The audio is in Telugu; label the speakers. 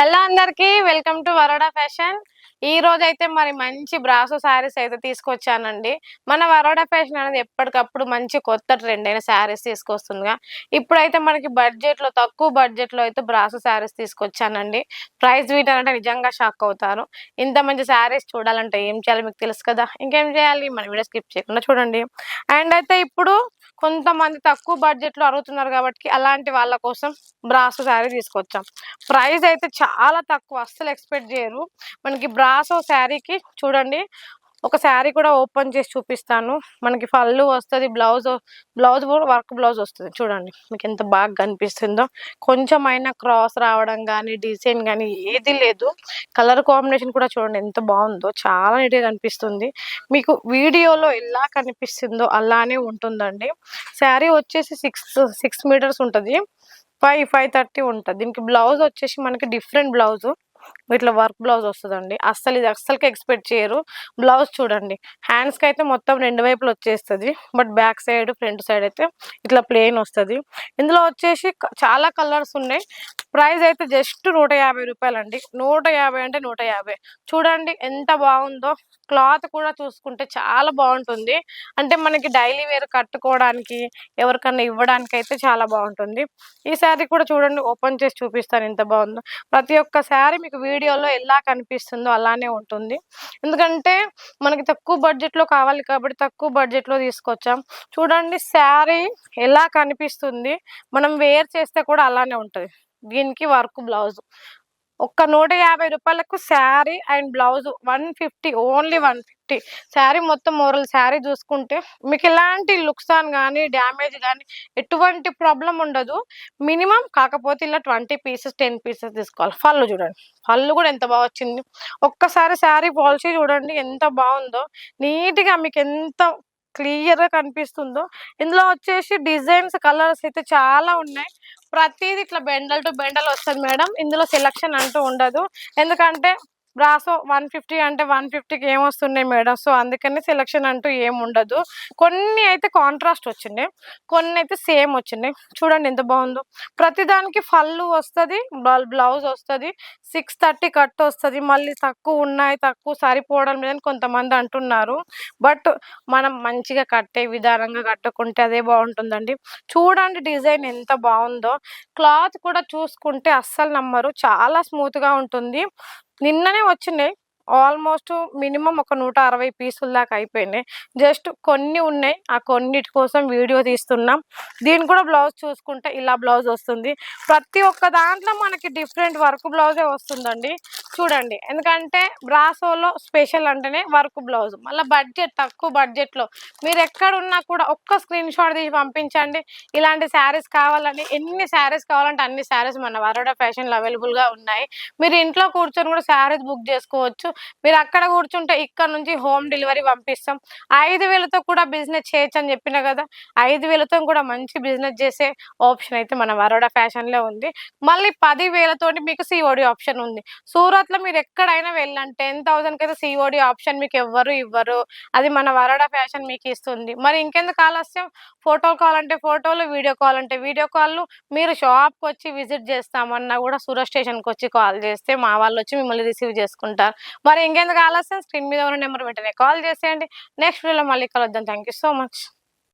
Speaker 1: హలో అందరికి వెల్కమ్ టు వరోడా ఫ్యాషన్. ఈ రోజు అయితే మరి మంచి బ్రాసో శారీస్ అయితే తీసుకొచ్చానండి. మన వరోడా ఫ్యాషన్ అనేది ఎప్పటికప్పుడు మంచి కొత్త ట్రెండ్ అయిన శారీస్ తీసుకొస్తుందిగా. ఇప్పుడైతే మనకి బడ్జెట్లో తక్కువ బడ్జెట్లో అయితే బ్రాసో శారీస్ తీసుకొచ్చానండి. ప్రైస్ వీటాలంటే నిజంగా షాక్ అవుతారు. ఇంత మంచి శారీస్ చూడాలంటే ఏం చేయాలి మీకు తెలుసు కదా. ఇంకేం చేయాలి, మన వీడియో స్కిప్ చేయకుండా చూడండి. అండ్ అయితే ఇప్పుడు కొంతమంది తక్కువ బడ్జెట్లో అడుగుతున్నారు కాబట్టి అలాంటి వాళ్ళ కోసం బ్రాసో శారీ తీసుకొచ్చాం. ప్రైస్ అయితే చాలా తక్కువ, అస్సలు ఎక్స్పెక్ట్ చేయరు. మనకి బ్రాసో శారీకి చూడండి, ఒక శారీ కూడా ఓపెన్ చేసి చూపిస్తాను. మనకి పళ్ళు వస్తుంది, బ్లౌజ్ కూడా వర్క్ బ్లౌజ్ వస్తుంది. చూడండి మీకు ఎంత బాగా కనిపిస్తుందో. కొంచెమైనా క్రాస్ రావడం కానీ డిజైన్ కానీ ఏది లేదు. కలర్ కాంబినేషన్ కూడా చూడండి ఎంత బాగుందో, చాలా నీట్గా కనిపిస్తుంది. మీకు వీడియోలో ఎలా కనిపిస్తుందో అలానే ఉంటుందండి. శారీ వచ్చేసి సిక్స్ మీటర్స్ ఉంటుంది, 5:30 ఉంటుంది. దీనికి బ్లౌజ్ వచ్చేసి మనకి డిఫరెంట్ బ్లౌజ్, ఇట్లా వర్క్ బ్లౌజ్ వస్తుందండి. ఇది అస్సలకి ఎక్స్పెక్ట్ చేయరు. బ్లౌజ్ చూడండి, హ్యాండ్స్కి అయితే మొత్తం రెండు వైపులు వచ్చేస్తుంది, but back side front side అయితే ఇట్లా ప్లెయిన్ వస్తుంది. ఇందులో వచ్చేసి చాలా కలర్స్ ఉన్నాయి. ప్రైస్ అయితే జస్ట్ 150 రూపాయలండి. 150 అంటే 150. చూడండి ఎంత బాగుందో. క్లాత్ కూడా చూసుకుంటే చాలా బాగుంటుంది. అంటే మనకి డైలీ వేర్ కట్టుకోవడానికి, ఎవరికన్నా ఇవ్వడానికి అయితే చాలా బాగుంటుంది. ఈ శారీ కూడా చూడండి, ఓపెన్ చేసి చూపిస్తాను ఎంత బాగుందో. ప్రతి ఒక్క శారీ మీకు వీడియోలో ఎలా కనిపిస్తుందో అలానే ఉంటుంది. ఎందుకంటే మనకి తక్కువ బడ్జెట్లో కావాలి కాబట్టి తక్కువ బడ్జెట్లో తీసుకొచ్చాం. చూడండి శారీ ఎలా కనిపిస్తుంది, మనం వేర్ చేస్తే కూడా అలానే ఉంటుంది. దీనికి వర్క్ బ్లౌజ్ ఒక్క 150 రూపాయలకు sari and blouse 150, only 150. Sari మొత్తం ఓవరాల్ శారీ చూసుకుంటే మీకు ఎలాంటి లుక్సాన్ కానీ డ్యామేజ్ కానీ ఎటువంటి ప్రాబ్లం ఉండదు. మినిమం కాకపోతే ఇలా 20 పీసెస్ 10 పీసెస్ తీసుకోవాలి. పళ్ళు చూడండి, పళ్ళు కూడా ఎంత బాగా వచ్చింది. ఒక్కసారి శారీ పాలసీ చూడండి ఎంత బాగుందో. నీట్గా మీకు ఎంత క్లియర్గా కనిపిస్తుందో. ఇందులో వచ్చేసి డిజైన్స్ కలర్స్ అయితే చాలా ఉన్నాయి. ప్రతిదీ ఇట్లా బెండల్ టు బెండల్ వస్తుంది మేడం. ఇందులో సెలక్షన్ అంటూ ఉండదు. ఎందుకంటే బ్రాసో 150 అంటే 150కి ఏమొస్తున్నాయి మేడం, సో అందుకని సెలక్షన్ అంటూ ఏం ఉండదు. కొన్ని అయితే కాంట్రాస్ట్ వచ్చినాయి, కొన్ని అయితే సేమ్ వచ్చినాయి. చూడండి ఎంత బాగుందో. ప్రతిదానికి పళ్ళు వస్తుంది, బ్లౌజ్ వస్తుంది, 630 కట్ వస్తుంది. మళ్ళీ తక్కువ ఉన్నాయి, తక్కువ సరిపోవడం లేదని కొంతమంది అంటున్నారు. బట్ మనం మంచిగా కట్టే విధానంగా కట్టుకుంటే అదే బాగుంటుందండి. చూడండి డిజైన్ ఎంత బాగుందో. క్లాత్ కూడా చూసుకుంటే అస్సలు నమ్మరు, చాలా స్మూత్గా ఉంటుంది. నిన్ననే వచ్చినాయి, ఆల్మోస్ట్ మినిమం ఒక 160 పీసుల దాకా అయిపోయినాయి. జస్ట్ కొన్ని ఉన్నాయి, ఆ కొన్నిటి కోసం వీడియో తీస్తున్నాం. దీని కూడా బ్లౌజ్ చూసుకుంటే ఇలా బ్లౌజ్ వస్తుంది. ప్రతి ఒక్క దాంట్లో మనకి డిఫరెంట్ వర్క్ బ్లౌజే వస్తుందండి. చూడండి, ఎందుకంటే బ్రాసోలో స్పెషల్ అంటేనే వర్క్ బ్లౌజ్. మళ్ళీ తక్కువ బడ్జెట్లో మీరు ఎక్కడున్నా కూడా ఒక్క స్క్రీన్ షాట్ తీసి పంపించండి. ఇలాంటి శారీస్ కావాలని, ఎన్ని శారీస్ కావాలంటే అన్ని శారీస్ మన వరోడా ఫ్యాషన్లో అవైలబుల్గా ఉన్నాయి. మీరు ఇంట్లో కూర్చొని కూడా శారీస్ బుక్ చేసుకోవచ్చు. మీరు అక్కడ కూర్చుంటే ఇక్కడ నుంచి హోమ్ డెలివరీ పంపిస్తాం. 5,000తో కూడా బిజినెస్ చేయొచ్చు అని చెప్పిన కదా. 5,000తో కూడా మంచి బిజినెస్ చేసే ఆప్షన్ అయితే మన వరోడా ఫ్యాషన్లో ఉంది. మళ్ళీ 10,000తో మీకు సిఓడి ఆప్షన్ ఉంది. సూరత్లో మీరు ఎక్కడైనా వెళ్ళండి, 10,000కి అయితే సిఓడి ఆప్షన్ మీకు ఎవ్వరు ఇవ్వరు. అది మన వరోడా ఫ్యాషన్ మీకు ఇస్తుంది. మరి ఇంకెందుకు ఆలస్యం? ఫోటోలు కావాలంటే ఫోటోలు, వీడియో కాల్ అంటే వీడియో కాల్. మీరు షాప్కి వచ్చి విజిట్ చేస్తామన్నా కూడా సూరత్ స్టేషన్కి వచ్చి కాల్ చేస్తే మా వాళ్ళు వచ్చి మిమ్మల్ని రిసీవ్ చేసుకుంటారు. మరి ఇంకెందుకు ఆలస్యం? స్క్రీన్ మీద ఉన్న నెంబర్ వెంటనే కాల్ చేసేయండి. నెక్స్ట్ వీడియోలో మళ్ళీ కలుద్దాం. Thank you so much.